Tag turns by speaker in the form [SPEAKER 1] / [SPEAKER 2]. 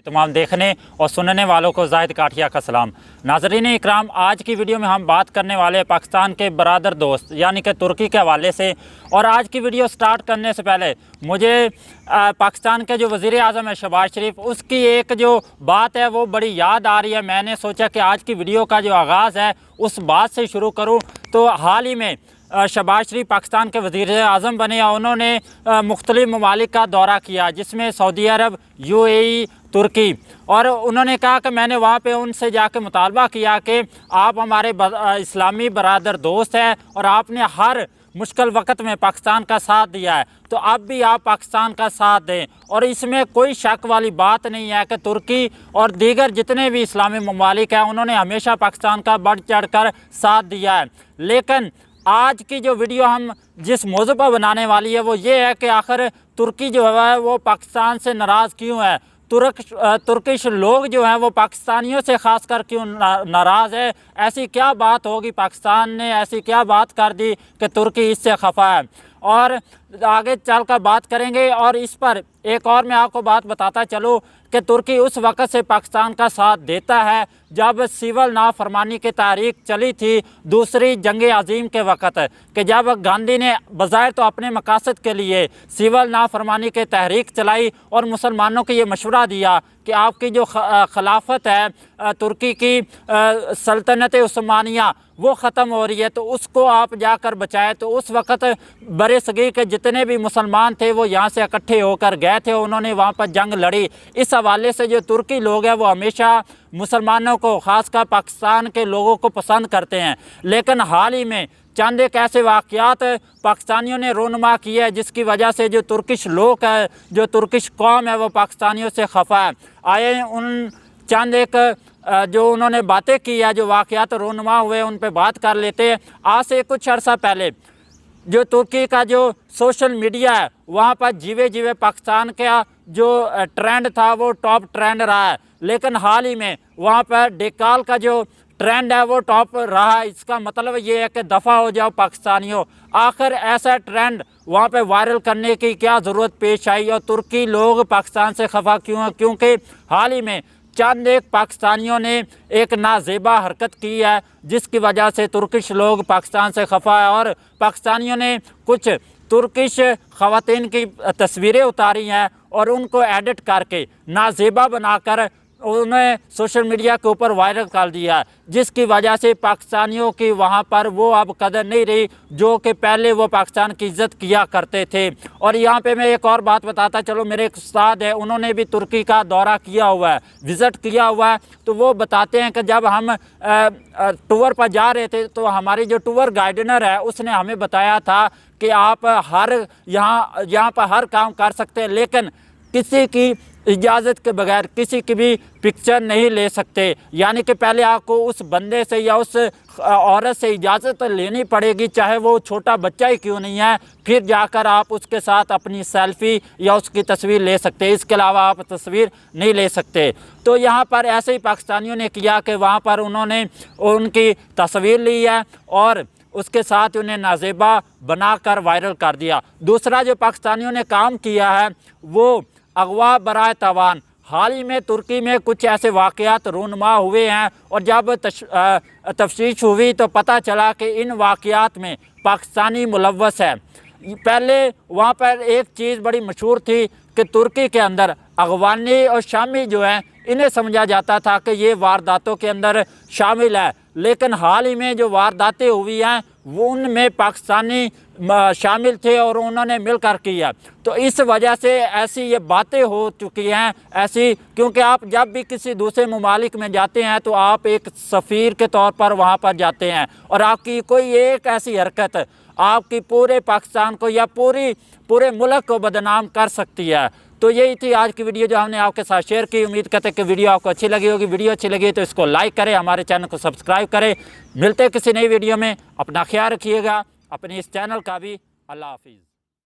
[SPEAKER 1] तमाम देखने और सुनने वालों को जाहिद काठिया का सलाम। नाज़रीन इकराम, आज की वीडियो में हम बात करने वाले पाकिस्तान के बरादर दोस्त यानी कि तुर्की के हवाले से। और आज की वीडियो स्टार्ट करने से पहले मुझे पाकिस्तान के जो वज़ीर आज़म है शहबाज शरीफ, उसकी एक जो बात है वो बड़ी याद आ रही है। मैंने सोचा कि आज की वीडियो का जो आगाज़ है उस बात से शुरू करूँ। तो हाल ही में शहबाज शरीफ पाकिस्तान के वज़ीर आज़म बने और उन्होंने मुख्तलिफ़ ममालिक का दौरा किया, जिसमें सऊदी अरब, UAE, तुर्की। और उन्होंने कहा कि मैंने वहाँ पे उनसे जाके मुतालबा किया कि आप हमारे इस्लामी बरादर दोस्त हैं और आपने हर मुश्किल वक़्त में पाकिस्तान का साथ दिया है, तो अब भी आप पाकिस्तान का साथ दें। और इसमें कोई शक वाली बात नहीं है कि तुर्की और दीगर जितने भी इस्लामी ममालिक हैं उन्होंने हमेशा पाकिस्तान का बढ़ चढ़ कर साथ दिया है। लेकिन आज की जो वीडियो हम जिस मौजू पर बनाने वाली है वो ये है कि आखिर तुर्की जो है वो पाकिस्तान से नाराज़ क्यों है, तुर्किश लोग जो हैं वो पाकिस्तानियों से ख़ास कर क्यों नाराज़ है। ऐसी क्या बात होगी, पाकिस्तान ने ऐसी क्या बात कर दी कि तुर्की इससे खफा है। और आगे चल कर बात करेंगे। और इस पर एक और मैं आपको बात बताता चलूँ कि तुर्की उस वक़्त से पाकिस्तान का साथ देता है जब सिविल नाफरमानी की तारीख चली थी दूसरी जंग अजीम के वक़्त, कि जब गांधी ने बज़ाहिर तो अपने मकासद के लिए सिविल नाफरमानी की तहरीक चलाई और मुसलमानों को ये मशवरा दिया कि आपकी जो खिलाफत है तुर्की की सल्तनत उस्मानिया वो ख़त्म हो रही है, तो उसको आप जाकर बचाए। तो उस वक़्त बरे सगीर के जितने भी मुसलमान थे वो यहाँ से इकट्ठे होकर गए थे, उन्होंने वहाँ पर जंग लड़ी। इस हवाले से जो तुर्की लोग हैं वो हमेशा मुसलमानों को, ख़ासकर पाकिस्तान के लोगों को पसंद करते हैं। लेकिन हाल ही में चंद एक ऐसे वाक़यात पाकिस्तानियों ने रोनुमा किए हैं जिसकी वजह से जो तुर्किश लोग है, जो तुर्किश कौम है वो पाकिस्तानियों से खफा है। आए उन चंद एक जो उन्होंने बातें की है, जो वाक़यात रोनुमा हुए, उन पर बात कर लेते हैं। आज से कुछ अर्सा पहले जो तुर्की का जो सोशल मीडिया है वहाँ पर जीवे जीवे पाकिस्तान का जो ट्रेंड था वो टॉप ट्रेंड रहा है। लेकिन हाल ही में वहाँ पर डेकाल का जो ट्रेंड है वो टॉप रहा। इसका मतलब ये है कि दफ़ा हो जाओ पाकिस्तानियों। आखिर ऐसा ट्रेंड वहाँ पे वायरल करने की क्या ज़रूरत पेश आई और तुर्की लोग पाकिस्तान से खफा क्यों हैं? क्योंकि हाल ही में चंद एक पाकिस्तानियों ने एक नाजेबा हरकत की है जिसकी वजह से तुर्किश लोग पाकिस्तान से खफा है। और पाकिस्तानियों ने कुछ तुर्किश ख़वातीन की तस्वीरें उतारी हैं और उनको एडिट करके नाजेबा बनाकर उन्हें सोशल मीडिया के ऊपर वायरल कर दिया, जिसकी वजह से पाकिस्तानियों की वहाँ पर वो अब कदर नहीं रही जो कि पहले वो पाकिस्तान की इज़्ज़त किया करते थे। और यहाँ पे मैं एक और बात बताता चलो, मेरे एक उस्ताद है, उन्होंने भी तुर्की का दौरा किया हुआ है, विज़िट किया हुआ है। तो वो बताते हैं कि जब हम टूर पर जा रहे थे तो हमारी जो टूर गाइडनर है उसने हमें बताया था कि आप यहाँ पर हर काम कर सकते हैं, लेकिन किसी की इजाज़त के बगैर किसी की भी पिक्चर नहीं ले सकते। यानी कि पहले आपको उस बंदे से या उस औरत से इजाज़त लेनी पड़ेगी, चाहे वो छोटा बच्चा ही क्यों नहीं है, फिर जाकर आप उसके साथ अपनी सेल्फ़ी या उसकी तस्वीर ले सकते। इसके अलावा आप तस्वीर नहीं ले सकते। तो यहाँ पर ऐसे ही पाकिस्तानियों ने किया कि वहाँ पर उन्होंने उनकी तस्वीर ली है और उसके साथ उन्हें नाजेबा बनाकर वायरल कर दिया। दूसरा जो पाकिस्तानियों ने काम किया है वो अगवा बराए तावान। हाल ही में तुर्की में कुछ ऐसे वाक़यात रूनुमा हुए हैं और जब तफ्तीश हुई तो पता चला कि इन वाक़यात में पाकिस्तानी मुलव्वस है। पहले वहाँ पर एक चीज़ बड़ी मशहूर थी कि तुर्की के अंदर अगवानी और शामी जो हैं इन्हें समझा जाता था कि ये वारदातों के अंदर शामिल है, लेकिन हाल ही में जो वारदातें हुई हैं वो उनमें पाकिस्तानी शामिल थे और उन्होंने मिलकर किया। तो इस वजह से ऐसी ये बातें हो चुकी हैं ऐसी, क्योंकि आप जब भी किसी दूसरे ममालिक में जाते हैं तो आप एक सफ़ीर के तौर पर वहाँ पर जाते हैं और आपकी कोई एक ऐसी हरकत आपकी पूरे पाकिस्तान को या पूरे मुल्क को बदनाम कर सकती है। तो यही थी आज की वीडियो जो हमने आपके साथ शेयर की। उम्मीद करते हैं कि वीडियो आपको अच्छी लगी होगी। वीडियो अच्छी लगी तो इसको लाइक करें, हमारे चैनल को सब्सक्राइब करें। मिलते हैं किसी नई वीडियो में। अपना ख्याल रखिएगा, अपने इस चैनल का भी। अल्लाह हाफिज़।